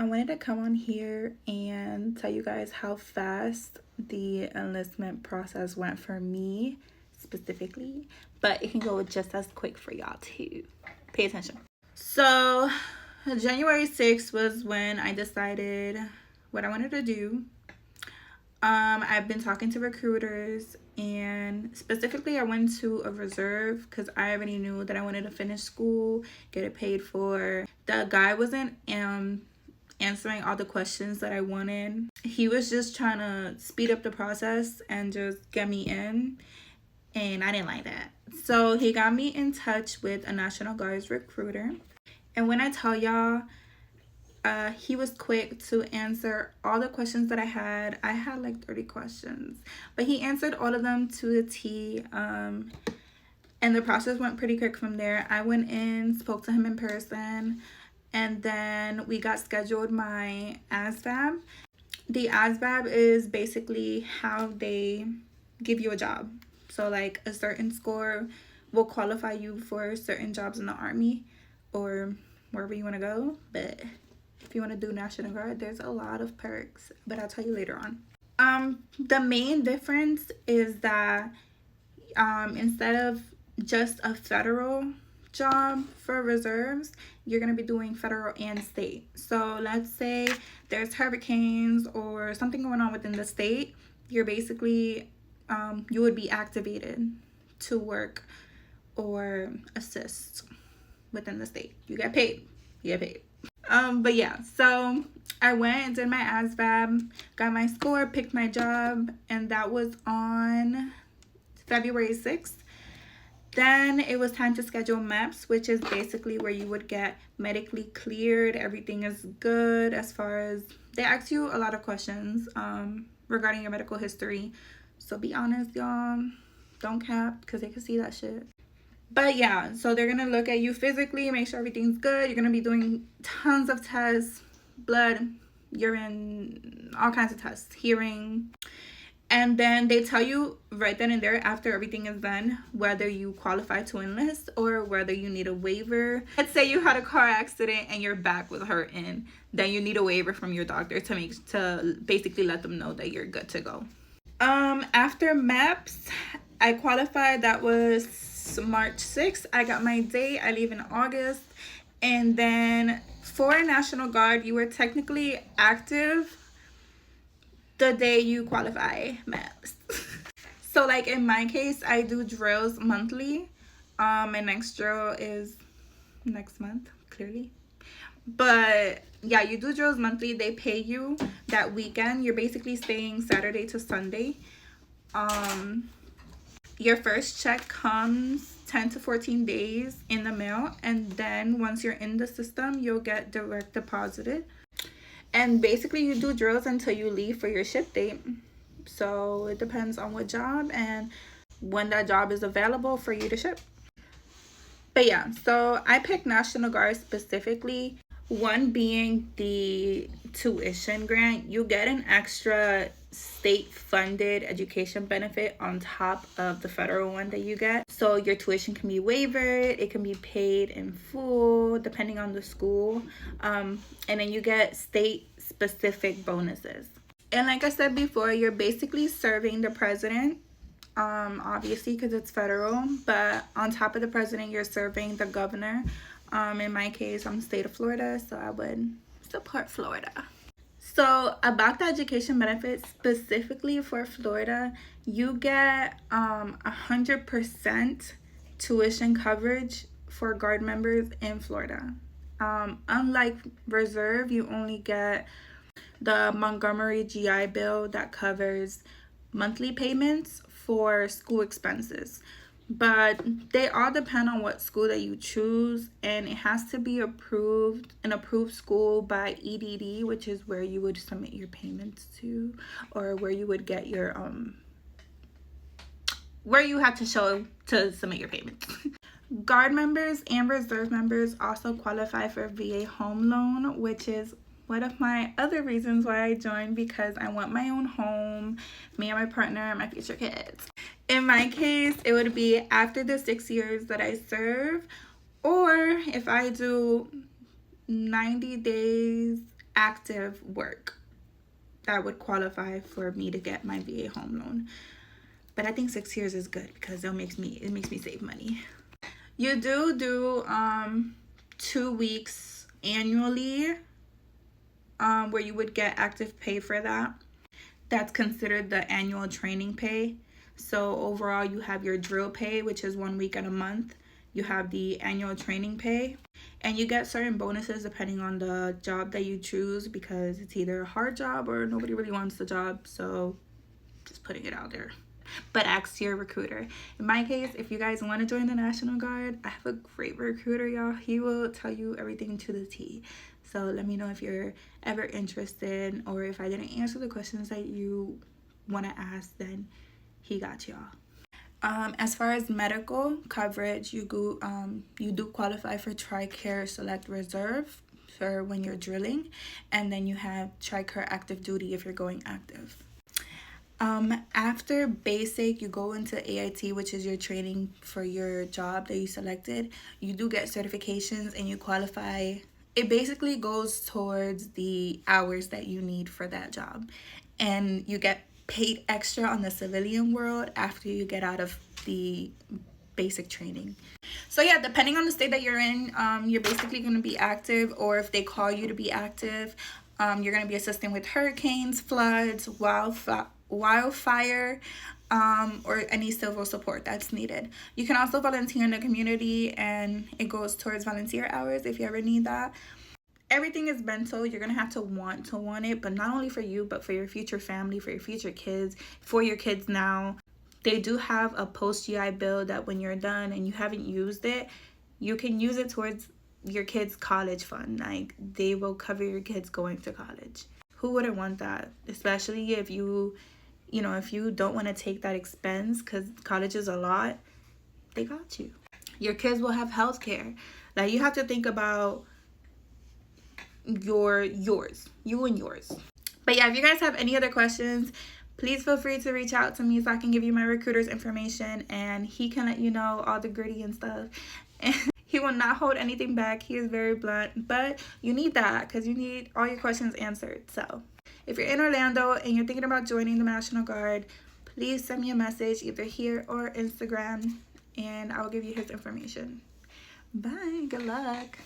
I wanted to come on here and tell you guys how fast the enlistment process went for me specifically, but it can go just as quick for y'all too. Pay attention. So January 6th was when I decided what I wanted to do. I've been talking to recruiters, and specifically I went to a reserve because I already knew that I wanted to finish school, get it paid for. The guy wasn't answering all the questions that I wanted. He was just trying to speed up the process and just get me in, and I didn't like that. So he got me in touch with a National Guard's recruiter, and when I tell y'all, he was quick to answer all the questions that I had. I had like 30 questions, but he answered all of them to the T. And the process went pretty quick from there. I went in, spoke to him in person, and then we got scheduled my ASVAB. The ASVAB is basically how they give you a job. So like a certain score will qualify you for certain jobs in the Army or wherever you want to go. But if you want to do National Guard, there's a lot of perks, but I'll tell you later on. The main difference is that instead of just a federal job for reserves, you're going to be doing federal and state. So let's say there's hurricanes or something going on within the state, you're basically you would be activated to work or assist within the state. You get paid. But yeah, so I went and did my ASVAB, got my score, picked my job, and that was on February 6th. Then it was time to schedule MEPS, which is basically where you would get medically cleared. Everything is good as far as they ask you a lot of questions regarding your medical history. So be honest, y'all. Don't cap, because they can see that shit. But yeah, so they're going to look at you physically, make sure everything's good. You're going to be doing tons of tests, blood, urine, all kinds of tests, hearing. And then they tell you right then and there after everything is done whether you qualify to enlist or whether you need a waiver. Let's say you had a car accident and your back was hurting. Then you need a waiver from your doctor to basically let them know that you're good to go. After MEPS, I qualified. That was March 6th. I got my date. I leave in August. And then for National Guard, you were technically active the day you qualify MEPS. So like in my case, I do drills monthly. My next drill is next month, clearly. But yeah, you do drills monthly. They pay you that weekend. You're basically staying Saturday to Sunday. Your first check comes 10 to 14 days in the mail, and then once you're in the system, you'll get direct deposited. And basically you do drills until you leave for your ship date. So it depends on what job and when that job is available for you to ship. But yeah, so I picked National Guard specifically. One being the tuition grant. You get an extra state-funded education benefit on top of the federal one that you get. So your tuition can be waived. It can be paid in full depending on the school. And then you get state-specific bonuses. And like I said before, you're basically serving the president. Obviously, because it's federal. But on top of the president, you're serving the governor. In my case, I'm the state of Florida, so I would support Florida. So about the education benefits specifically for Florida, you get 100% tuition coverage for Guard members in Florida. Unlike Reserve, you only get the Montgomery GI Bill that covers monthly payments for school expenses. But they all depend on what school that you choose, and it has to be an approved school by EDD, which is where you would submit your payments to, or where you would get your where you have to show to submit your payments. Guard members and reserve members also qualify for VA home loan, which is one of my other reasons why I joined, because I want my own home, me and my partner and my future kids. In my case, it would be after the 6 years that I serve, or if I do 90 days active work that would qualify for me to get my VA home loan. But I think 6 years is good because it makes me save money. You do 2 weeks annually, where you would get active pay for that. That's considered the annual training pay. So overall, you have your drill pay, which is 1 week and a month. You have the annual training pay, and you get certain bonuses depending on the job that you choose, because it's either a hard job or nobody really wants the job. So just putting it out there. But ask your recruiter. In my case, if you guys want to join the National Guard, I have a great recruiter, y'all. He will tell you everything to the T. So let me know if you're ever interested, or if I didn't answer the questions that you want to ask, then he got y'all. As far as medical coverage, you do qualify for TRICARE Select Reserve for when you're drilling, and then you have TRICARE Active Duty if you're going active. After basic, you go into AIT, which is your training for your job that you selected. You do get certifications and you qualify. It basically goes towards the hours that you need for that job. And you get paid extra on the civilian world after you get out of the basic training. So yeah, depending on the state that you're in, you're basically going to be active, or if they call you to be active, you're going to be assisting with hurricanes, floods, wildfire, or any civil support that's needed. You can also volunteer in the community, and it goes towards volunteer hours if you ever need that. Everything is mental. You're going to have to want it, but not only for you, but for your future family, for your future kids, for your kids now. They do have a post-GI Bill that when you're done and you haven't used it, you can use it towards your kids' college fund. Like, they will cover your kids going to college. Who wouldn't want that? Especially if you don't want to take that expense, because college is a lot. They got you. Your kids will have health care. Like, you have to think about you and yours. But yeah, if you guys have any other questions, please feel free to reach out to me so I can give you my recruiter's information, and he can let you know all the gritty and stuff. And he will not hold anything back. He is very blunt, but you need that because you need all your questions answered. So if you're in Orlando and you're thinking about joining the National Guard, please send me a message either here or Instagram, and I'll give you his information. Bye. Good luck.